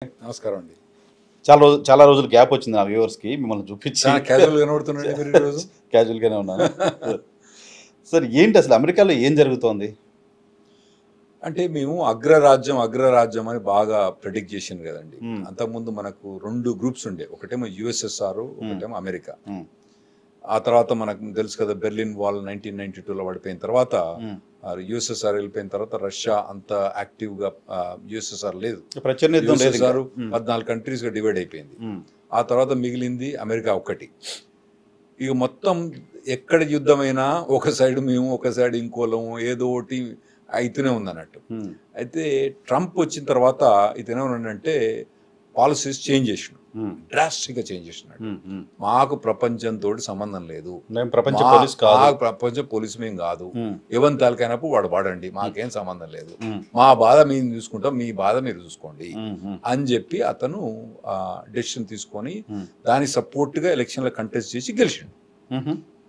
నమస్కారం అండి. చాలా రోజులు గ్యాప్ వచ్చింది నా వ్యూవర్స్కి మిమ్మల్ని చూపించి. చాలా క్యాజువల్గా కనబడుతున్నాండి మీరు ఈరోజు. క్యాజువల్గానే ఉన్నాను. సార్ ఏంటి అసలు అమెరికాలో ఏం జరుగుతోంది? అంటే మేము అగ్రరాజ్యం అని బాగా ప్రెడిక్ట్ చేసింది కదండి. అంతకుముందు మనకు 2 గ్రూప్స్ ఉండే, ఒకటేమో యుఎస్ఎస్ఆర్, ఒకటేమో అమెరికా. ఆ తర్వాత మనకు తెలుసు కదా, బెర్లిన్ వాల్ 1992లో పడిపోయిన తర్వాత యుఎస్ఎస్ఆర్ వెళ్ళిపోయిన తర్వాత రష్యా అంత యాక్టివ్ గా యుఎస్ఎస్ఆర్ లేదు. యుఎస్ఎస్ఆర్ 14 కంట్రీస్ గా డివైడ్ అయిపోయింది. ఆ తర్వాత మిగిలింది అమెరికా ఒక్కటి. ఇక మొత్తం ఎక్కడ యుద్ధమైనా ఒక సైడ్ మేము, ఒక సైడ్ ఇంకోలము, ఏదో ఒకటి అయితేనే ఉందన్నట్టు. అయితే ట్రంప్ వచ్చిన తర్వాత ఇతనేమన్నాడంటే పాలసీస్ చేంజ్ చేసినాడు, డ్రాస్టిక్గా చేంజ్ చేసినాడు. మాకు ప్రపంచంతో సంబంధం లేదు, ప్రపంచ పోలీసు మేము కాదు, ఎవరి తాలకైనప్పుడు వాడు వాడండి, మాకేం సంబంధం లేదు, మా బాధ మేము చూసుకుంటాం, మీ బాధ మీరు చూసుకోండి అని చెప్పి అతను డెసిషన్ తీసుకొని దానికి సపోర్ట్ గా ఎలక్షన్లో కంటెస్ట్ చేసి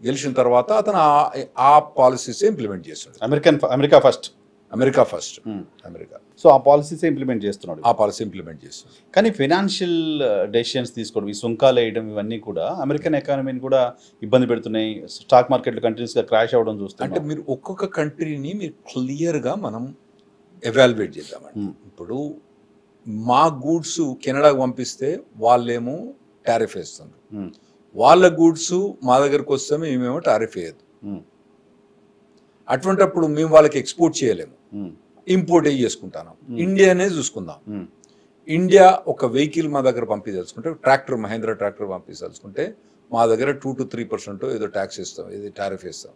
గెలిచిన తర్వాత అతను ఆ పాలసీస్ ఇంప్లిమెంట్ చేస్తాడు. America first. సో ఆ పాలసీస్ ఇంప్లిమెంట్ చేస్తున్నాడు. ఆ పాలసీ ఇంప్లిమెంట్ చేస్తున్నాడు. కానీ ఫైనాన్షియల్ డెసిషన్స్ తీసుకోవడం, ఈ సుంకాలు వేయడం, ఇవన్నీ కూడా అమెరికన్ ఎకానమీని కూడా ఇబ్బంది పెడుతున్నాయి. స్టాక్ మార్కెట్లు కంటిన్యూస్గా క్రాష్ అవ్వడం చూస్తాం. అంటే మీరు ఒక్కొక్క కంట్రీని మీరు క్లియర్గా మనం ఎవాల్యుయేట్ చేద్దామండి. ఇప్పుడు మా గూడ్స్ కెనడాకు పంపిస్తే వాళ్ళేమో టారిఫ్ వేస్తున్నారు, వాళ్ళ గూడ్స్ మా దగ్గరకు వస్తే మేమేమో టారిఫ్ వేయద్దు. అటువంటిప్పుడు మేము వాళ్ళకి ఎక్స్పోర్ట్ చేయలేము, ఇంపోర్ట్ చేసుకుంటాను. ఇండియానే చూసుకుందాం. ఇండియా ఒక వెహికల్ మా దగ్గర పంపించాల్సుకుంటే, మహేంద్ర ట్రాక్టర్ పంపించాల్సుకుంటే మా దగ్గర 2 to 3% ఏదో ట్యాక్స్ ఇస్తాం, ఏదో టారిఫ్ ఇస్తాం.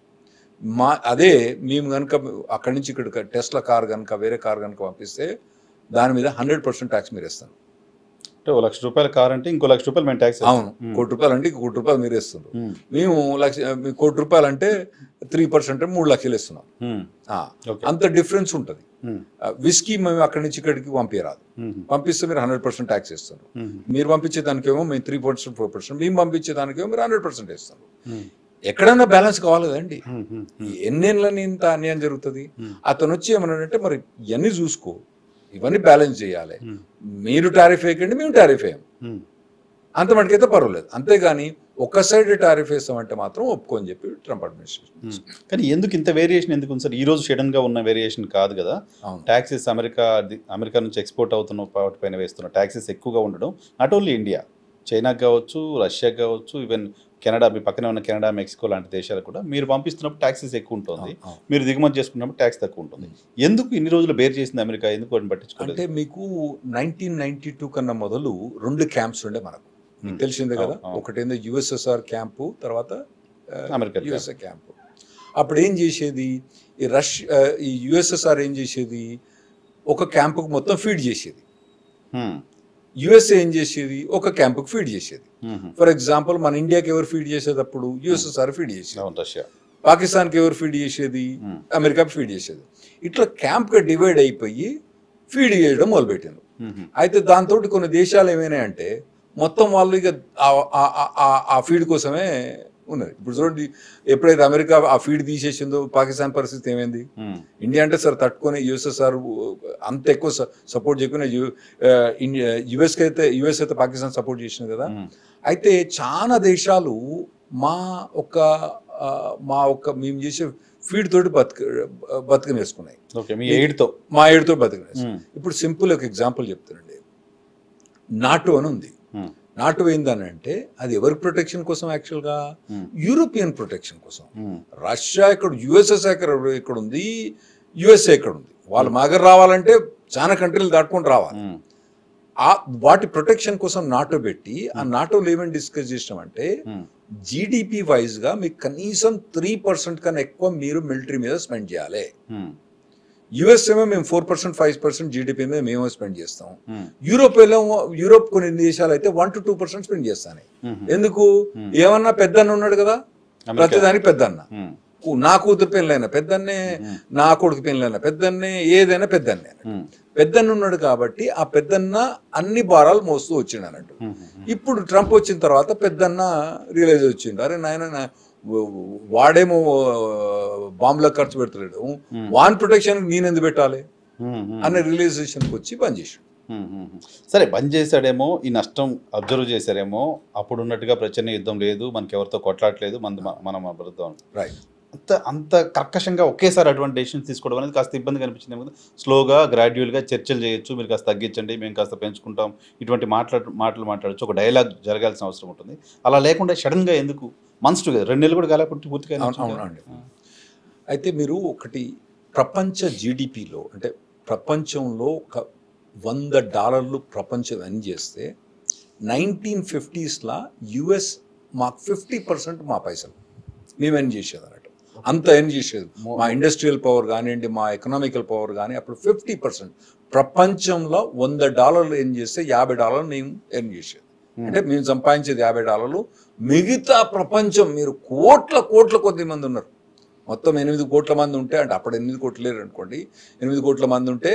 అదే మేము కనుక అక్కడి నుంచి ఇక్కడ టెస్లా కార్ కనుక వేరే కార్ కనుక పంపిస్తే దాని మీద 100% ట్యాక్స్ మీరు ఇస్తాను. అంటే ₹1,00,000 కార్ అంటే ఇంకో ₹1,00,000 మేము ట్యాక్స్. అవును, ₹1,00,000 అంటే ₹1,00,000 మీరు ఇస్తున్నారు. మేము ₹1,00,000 అంటే 3% ₹3,00,000 ఇస్తున్నాం. అంత డిఫరెన్స్ ఉంటుంది. విస్కీ మేము అక్కడి నుంచి ఇక్కడికి పంపించరాదు, పంపిస్తే మీరు 100% ట్యాక్స్ ఇస్తారు. మీరు పంపించే దానికేమో మేము 3%, 4%, మేము పంపించే దానికేమో మీరు 100% ఇస్తారు. ఎక్కడైనా బ్యాలెన్స్ కావాలి కదండి. ఎన్నేళ్ళని ఇంత అన్యాయం జరుగుతుంది. అతను వచ్చి ఏమన్నాడంటే, మరి ఇవన్నీ చూసుకో, ఇవన్నీ బ్యాలెన్స్ చేయాలి, మీరు టారిఫ్ వేయకండి, మేము టారిఫ్ వేయం, అంత మటుకైతే పర్వాలేదు. అంతేగాని ఒక సైడ్ టారిఫ్ వేస్తామంటే మాత్రం ఒప్పుకొని చెప్పి ట్రంప్ అడ్మినిస్ట్రేషన్. కానీ ఎందుకు ఇంత వేరియేషన్ ఎందుకు ఉంది సార్? ఈ రోజు సడన్ గా ఉన్న వేరియేషన్ కాదు కదా. ట్యాక్సెస్ అమెరికా నుంచి ఎక్స్పోర్ట్ అవుతున్న వాటిపైన వేస్తున్న ట్యాక్సెస్ ఎక్కువగా ఉండడం, నాట్ ఓన్లీ ఇండియా, చైనాకి కావచ్చు, రష్యాకి కావచ్చు, ఈవెన్ కెనడా, మీ పక్కనే ఉన్న కెనడా, మెక్సికో లాంటి దేశాలు కూడా మీరు పంపిస్తున్నప్పుడు ట్యాక్సెస్ ఎక్కువ ఉంటుంది, మీరు దిగుమతి చేసుకున్నప్పుడు ట్యాక్స్ తక్కువ ఉంటుంది. ఎందుకు ఇన్ని రోజులు బేర్ చేసింది అమెరికా? ఎందుకు వాటిని పట్టించుకోలేదు? అంటే మీకు 1992 కన్నా మొదలు 2 క్యాంప్స్ ఉండే మనకు, మీకు తెలిసిందే కదా. ఒకటేందో యుఎస్ఎస్ఆర్ క్యాంపు, తర్వాత యుఎస్ఏ క్యాంపు. అప్పుడు ఏం చేసేది ఈ యుఎస్ఎస్ఆర్ ఏం చేసేది, ఒక క్యాంపుకు మొత్తం ఫీడ్ చేసేది. యుఎస్ఏ ఏం చేసేది, ఒక క్యాంపుకు ఫీడ్ చేసేది. ఫర్ ఎగ్జాంపుల్ మన ఇండియాకి ఎవరు ఫీడ్ చేసేటప్పుడు యుఎస్ఎస్ఆర్ ఫీడ్ చేసేది, పాకిస్తాన్కి ఎవరు ఫీడ్ చేసేది, అమెరికా ఫీడ్ చేసేది. ఇట్లా క్యాంప్గా డివైడ్ అయిపోయి ఫీడ్ చేయడం మొదలుపెట్టారు. అయితే దాంతో కొన్ని దేశాలు ఏమైనాయంటే మొత్తం వాళ్ళు ఇక ఆ ఫీడ్ కోసమే ఉన్నది. ఇప్పుడు చూడండి, ఎప్పుడైతే అమెరికా ఆ ఫీడ్ తీసేసిందో పాకిస్తాన్ పరిస్థితి ఏమైంది. ఇండియా అంటే సరే తట్టుకొని యుఎస్ఎస్ఆర్ అంత ఎక్కువ సపోర్ట్ చేయకుండా యుఎస్ అయితే పాకిస్తాన్ సపోర్ట్ చేసింది కదా. అయితే చాలా దేశాలు మా ఒక్క మేము చేసే ఫీడ్ తోటి బతికనేసుకున్నాయి, మా ఎయిడ్తో బతికనేసుకున్నాయి. ఇప్పుడు సింపుల్ ఒక ఎగ్జాంపుల్ చెప్తానండి. నాటో అని ఉంది. నాటో ఏందని అంటే అది ఎవరి ప్రొటెక్షన్ కోసం? యాక్చువల్గా యూరోపియన్ ప్రొటెక్షన్ కోసం. రష్యా ఇక్కడ, యుఎస్ఎస్ ఇక్కడ ఉంది, యుఎస్ఏ ఇక్కడ ఉంది. వాళ్ళు మాగర్ రావాలంటే చాలా కంట్రీలు దాటుకొని రావాలి. వాటి ప్రొటెక్షన్ కోసం నాటో పెట్టి, ఆ నాటోలో ఏమని డిస్కస్ చేసినామంటే జీడిపి వైజ్ గా మీకు కనీసం 3% కన్నా ఎక్కువ మీరు మిలిటరీ మీద స్పెండ్ చేయాలి. యుఎస్ ఏమో మేము 4%, 5% జీడిపి మీద మేము స్పెండ్ చేస్తాం. యూరోప్ కొన్ని దేశాలు అయితే 1 to 2% స్పెండ్ చేస్తాను. ఎందుకు? ఏమన్నా పెద్దన్న ఉన్నాడు కదా, ప్రతిదానికి పెద్దన్న. నా కూతురు పెళ్ళైనా పెద్దన్నే, నా కొడుకు పెళ్ళైనా పెద్దన్నే, ఏదైనా పెద్దన్నే. పెద్దన్న ఉన్నాడు కాబట్టి ఆ పెద్దన్న అన్ని భారాలు మోస్తూ వచ్చిండు అన్నట్టు. ఇప్పుడు ట్రంప్ వచ్చిన తర్వాత పెద్దన్న రియలైజ్ వచ్చిండు, అరే నాయన వాడేమో బాంబులో ఖర్చు పెడతాడు, వాన్ ప్రొటెక్షన్ నేనెందుకు పెట్టాలి అనే రియలైజేషన్కి వచ్చి పనిచేసాడు. సరే బంద్ చేశాడేమో, ఈ నష్టం అబ్జర్వ్ చేశారేమో, అప్పుడు ఉన్నట్టుగా ప్రచన్న యుద్ధం లేదు, మనకి ఎవరితో కొట్లాడలేదు, మనం అబద్ధం. రైట్. అంత కర్కశంగా ఒకేసారి అటువంటి డెసిషన్స్ తీసుకోవడం అనేది కాస్త ఇబ్బంది కనిపించింది కదా. స్లోగా గ్రాడ్యువల్గా చర్చలు చేయొచ్చు, మీరు కాస్త తగ్గించండి, మేము కాస్త పెంచుకుంటాం, ఇటువంటి మాటలు మాట్లాడచ్చు, ఒక డైలాగ్ జరగాల్సిన అవసరం ఉంటుంది. అలా లేకుండా సడన్గా ఎందుకు మంత్స్ టుగెదర్ 2 నెలలు కూడా కాలేపట్టి పూర్తిగా. అవునండి. అయితే మీరు ఒకటి, ప్రపంచ జీడిపిలో అంటే ప్రపంచంలో ఒక $100 ప్రపంచం ఎర్న్ చేస్తే 1950sలో యుఎస్ మాకు 50% మా పైసలు మేము ఎర్న్ చేసేది అన్నట్టు. అంత ఎర్న్ చేసేది. మా ఇండస్ట్రియల్ పవర్ కానివ్వండి, మా ఎకనామికల్ పవర్ కానీ అప్పుడు 50%. ప్రపంచంలో $100 ఎర్న్ చేస్తే $50 మేము ఎర్న్ చేసేది. అంటే మేము సంపాదించేది $50. మిగతా ప్రపంచం మీరు కోట్ల కొద్ది మంది ఉన్నారు. మొత్తం 8 కోట్ల మంది ఉంటే, అంటే అప్పుడు 8 కోట్లు లేరు అనుకోండి, 8 కోట్ల మంది ఉంటే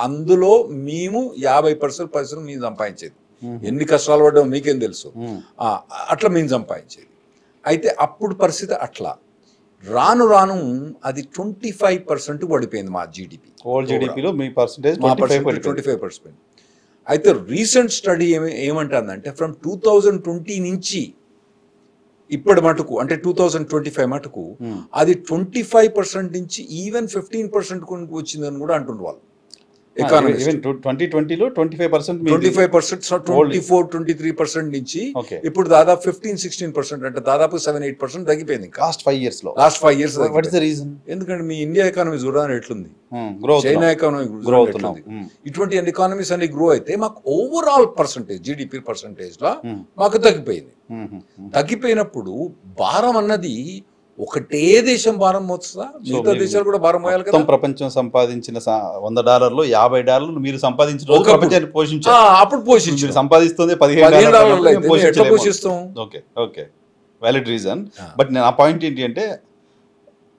అందులో మేము 50% మేము సంపాదించేది. ఎన్ని కష్టాలు పడ్డామో మీకేం తెలుసు. అట్లా మేము సంపాదించేది. అయితే అప్పుడు పరిస్థితి అట్లా. రాను అది 25% పడిపోయింది మా జీడిపి. జీడిపిలో మీ పర్సెంటేజ్ 25%. అయితే రీసెంట్ స్టడీ ఏమంటుందంటే ఫ్రమ్ 2020 నుంచి ఇప్పటి మటుకు, అంటే 2025 మటుకు అది 25% నుంచి ఈవెన్ 15% వచ్చిందని కూడా అంటున్నారు వాళ్ళు. 2020లో 25%, 24-23% నుంచి ఇప్పుడు దాదాపు 15-16%, అంటే దాదాపు 7-8% తగ్గిపోయింది last 5 years. What is the reason? ఎందుకంటే మీ ఇండియా ఎకానమీ చూడడానికి ఎట్లుంది, చైనా ఎకానమీ గ్రో అవుతుంది. ఇటువంటి ఎకానమీస్ అన్ని గ్రో అయితే మాకు ఓవరాల్ పర్సంటేజ్, జీడిపి పర్సంటేజ్ లో మాకు తగ్గిపోయింది. తగ్గిపోయినప్పుడు భారం అన్నది ఒకటే దేశం భారం మోస్తుందా? మిగతా దేశాలు కూడా భారం మోయాలి కదా. ప్రపంచం సంపాదించిన $100 $50 మీరు సంపాదించిన ప్రపంచాన్ని పోషించారు. అప్పుడు పోషించారు. సంపాదిస్తుంది $15 పోషిస్తాం. Okay valid reason. బట్ నా పాయింట్ ఏంటి అంటే,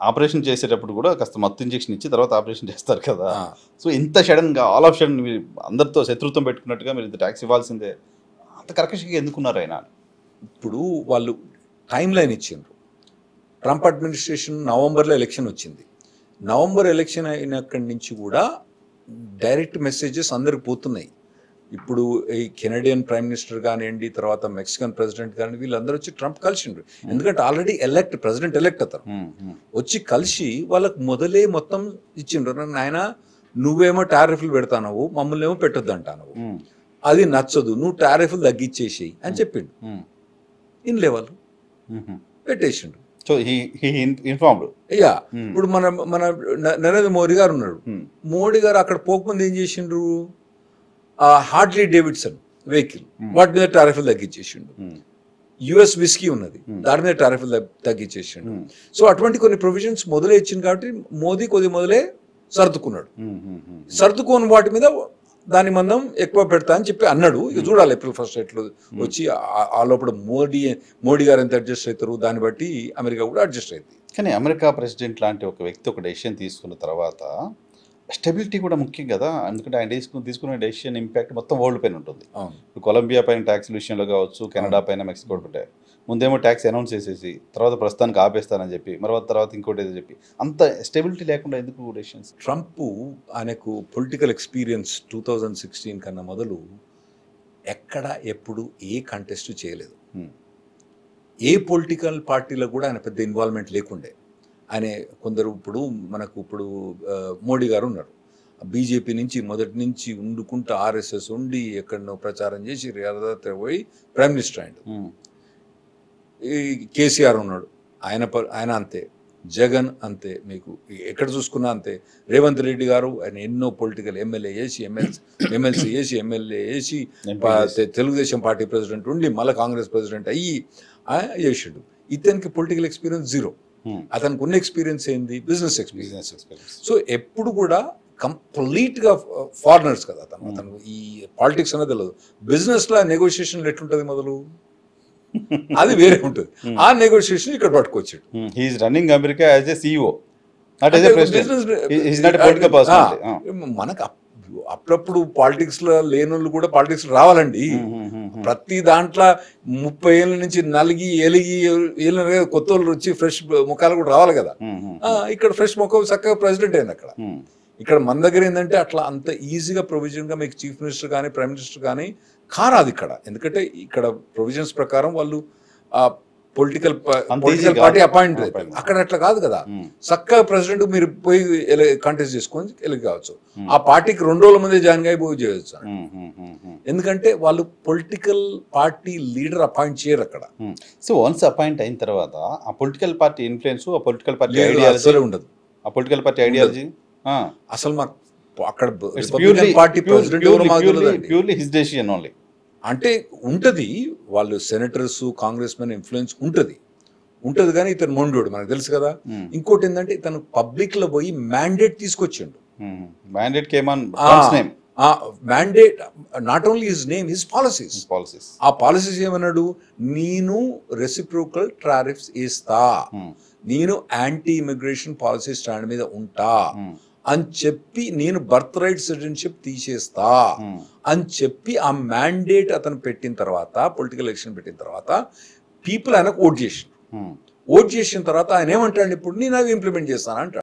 ఆపరేషన్ చేసేటప్పుడు కూడా కాస్త మత్తు ఇంజెక్షన్ ఇచ్చి తర్వాత ఆపరేషన్ చేస్తారు కదా. సో ఇంత సడన్గా ఆల్ ఆఫ్ సడన్ మీరు అందరితో శత్రుత్వం పెట్టుకున్నట్టుగా మీరు ఇంత ట్యాక్స్ ఇవ్వాల్సిందే, అంత కర్కశంగా ఎందుకున్నారు ఆయన? ఇప్పుడు వాళ్ళు టైం లైన్ ఇచ్చిండ్రు. ట్రంప్ అడ్మినిస్ట్రేషన్ నవంబర్లో ఎలక్షన్ వచ్చింది. నవంబర్ ఎలక్షన్ అయినక్కడి నుంచి కూడా డైరెక్ట్ మెసేజెస్ అందరికి పోతున్నాయి. ఇప్పుడు ఈ కెనడియన్ ప్రైమ్ మినిస్టర్ కానివ్వండి, తర్వాత మెక్సికన్ ప్రెసిడెంట్ కానీ, వీళ్ళందరూ వచ్చి ట్రంప్ కలిసిండ్రు. ఎందుకంటే ఆల్రెడీ ప్రెసిడెంట్ ఎలెక్ట్ అతను వచ్చి కలిసి వాళ్ళకు మొదలే మొత్తం ఇచ్చిండ్రు. నాయన నువ్వేమో టారిఫ్లు పెడతావు, మమ్మల్ని ఏమో పెట్టొద్దు అంటావు, అది నచ్చదు, నువ్వు టారిఫ్లు తగ్గించేసేయి అని చెప్పిండు. ఇన్లే వాళ్ళు పెట్టేసిండు. ఇప్పుడు మన నరేంద్ర మోడీ గారు ఉన్నారు. మోడీ గారు అక్కడ పోకముందు ఏం చేసిండ్రు, హార్ట్లీ డేవిడ్సన్ వెహికల్ వాటి మీద టారిఫ్లు తగ్గించేసిండు. యుఎస్ విస్కీ ఉన్నది, దాని మీద టారిఫ్లు తగ్గించేసిండు. సో అటువంటి కొన్ని ప్రొవిజన్స్ మొదలే ఇచ్చింది కాబట్టి మోదీ మొదలే సర్దుకున్నాడు. సర్దుకోని వాటి మీద దాని మందం ఎక్కువ పెడతా అని చెప్పి అన్నాడు. ఇది చూడాలి April 1 ఎట్లు వచ్చి ఆ లోపల మోడీ గారు ఎంత అడ్జస్ట్ అవుతారు, దాన్ని బట్టి అమెరికా కూడా అడ్జస్ట్ అవుతుంది. కానీ అమెరికా ప్రెసిడెంట్ లాంటి ఒక వ్యక్తి ఒక డెసిషన్ తీసుకున్న తర్వాత స్టెబిలిటీ కూడా ముఖ్యం కదా. ఎందుకంటే ఆయన తీసుకునే డెసిషన్ ఇంపాక్ట్ మొత్తం వరల్డ్ పైన ఉంటుంది. కొలంబియా పైన ట్యాక్స్ విషయంలో కావచ్చు, కెనడా పైన, మెక్సికో ఉంటాయి. ముందేమో ట్యాక్స్ అనౌన్స్ చేసేసి తర్వాత ప్రస్తుతానికి ఆపేస్తానని చెప్పి, తర్వాత ఇంకోటి ఏదో చెప్పి, అంత స్టెబిలిటీ లేకుండా ఎందుకు డెసిషన్స్? ట్రంప్ ఆయనకు పొలిటికల్ ఎక్స్పీరియన్స్ 2016 కన్నా మొదలు ఎక్కడ ఎప్పుడు ఏ కంటెస్ట్ చేయలేదు. ఏ పొలిటికల్ పార్టీలో కూడా ఆయన పెద్ద ఇన్వాల్వ్మెంట్ లేకుండే. ఆయన కొందరు ఇప్పుడు మోడీ గారు ఉన్నారు, బీజేపీ నుంచి మొదటి నుంచి ఉండుకుంటూ ఆర్ఎస్ఎస్ ఉండి ఎక్కడనో ప్రచారం చేసి పోయి ప్రైమ్ మినిస్టర్ అయ్యాడు. ఈ కేసీఆర్ ఉన్నాడు, ఆయన అంతే. జగన్ అంతే, మీకు ఎక్కడ చూసుకున్నా అంతే. రేవంత్ రెడ్డి గారు ఆయన ఎన్నో పొలిటికల్ ఎమ్మెల్యే చేసి, ఎమ్మెల్సీ చేసి, ఎమ్మెల్యే చేసి, తెలుగుదేశం పార్టీ ప్రెసిడెంట్ ఉండి మళ్ళీ కాంగ్రెస్ ప్రెసిడెంట్ అయ్యి చేసిండు. ఇతనికి పొలిటికల్ ఎక్స్పీరియన్స్ జీరో. అతనికి ఉన్న ఎక్స్పీరియన్స్ ఏంది? Business experience. సో ఎప్పుడు కూడా కంప్లీట్గా ఫారినర్స్ కదా అతను ఈ పాలిటిక్స్ అనేది తెలియదు. బిజినెస్లో నెగోషియేషన్లు ఎట్లుంటుంది మొదలు, అది వేరే ఉంటుంది. ఆ నెగోషియేషన్ ఇక్కడ పట్టుకొచ్చాడు. Running America as a CEO, మనకు అప్పుడప్పుడు పాలిటిక్స్ లో లేని వాళ్ళు కూడా పాలిటిక్స్ రావాలండి. ప్రతి దాంట్లో 30 ఏళ్ళ నుంచి నలిగి కొత్త వాళ్ళు వచ్చి ఫ్రెష్ ముఖాలు కూడా రావాలి కదా. ఇక్కడ ఫ్రెష్ ముఖం చక్కగా ప్రెసిడెంట్ అయింది అక్కడ. ఇక్కడ మన దగ్గర ఏంటంటే అట్లా అంత ఈజీగా ప్రొవిజన్గా మీకు చీఫ్ మినిస్టర్ కానీ ప్రైమ్ మినిస్టర్ కానీ కారాదు ఇక్కడ. ఎందుకంటే ఇక్కడ ప్రొవిజన్స్ ప్రకారం వాళ్ళు పొలిటికల్ పార్టీ అపాయింట్ అవుతారు. అక్కడ అట్లా కాదు కదా, చక్కగా ప్రెసిడెంట్ మీరు పోయి కంటెస్ట్ చేసుకొని వెళ్ళి కావచ్చు. ఆ పార్టీకి 2 రోజుల ముందే జాయిన్ అయి పోయి చేయొచ్చు. ఎందుకంటే వాళ్ళు పొలిటికల్ పార్టీ లీడర్ అపాయింట్ చేయరు అక్కడ. సో వన్స్ అపాయింట్ అయిన తర్వాత ఆ పొలిటికల్ పార్టీ ఇన్ఫ్లుయెన్స్, ఆ పొలిటికల్ పార్టీ ఐడియాలజీ ఉండదు. ఆ పొలిటికల్ పార్టీ ఐడియాలజీ అసలు మాకు అక్కడ party president purely his decision only అంటే ఉంటది. వాళ్ళు సెనేటర్స్ కాంగ్రెస్ మెన్ ఇన్ఫ్లుయెన్స్ ఉంటది కానీ ఇతను మొండోడు మనకు తెలుసు కదా. ఇంకోటి ఏంటంటే ఇతను పబ్లిక్ లో పోయి మ్యాండేట్ తీసుకొచ్చిండు. Mandate not only his name, his policies. ఆ పాలసీస్ ఏమన్నాడు, నేను రెసిప్రోకల్ టారిఫ్స్ ఇస్తా, నేను యాంటీ ఇమిగ్రేషన్ పాలసీ స్టాండ్ మీద ఉంటా అని చెప్పి, నేను బర్త్ రైట్ సిటిజన్షిప్ తీసేస్తా అని చెప్పి ఆ మ్యాండేట్ అతను పెట్టిన తర్వాత, పొలిటికల్ ఎలక్షన్ పెట్టిన తర్వాత పీపుల్ ఆయనకు ఓట్ చేసిన తర్వాత ఆయన ఏమంటాడు, ఇప్పుడు నేను అవి ఇంప్లిమెంట్ చేస్తాను అంటాడు.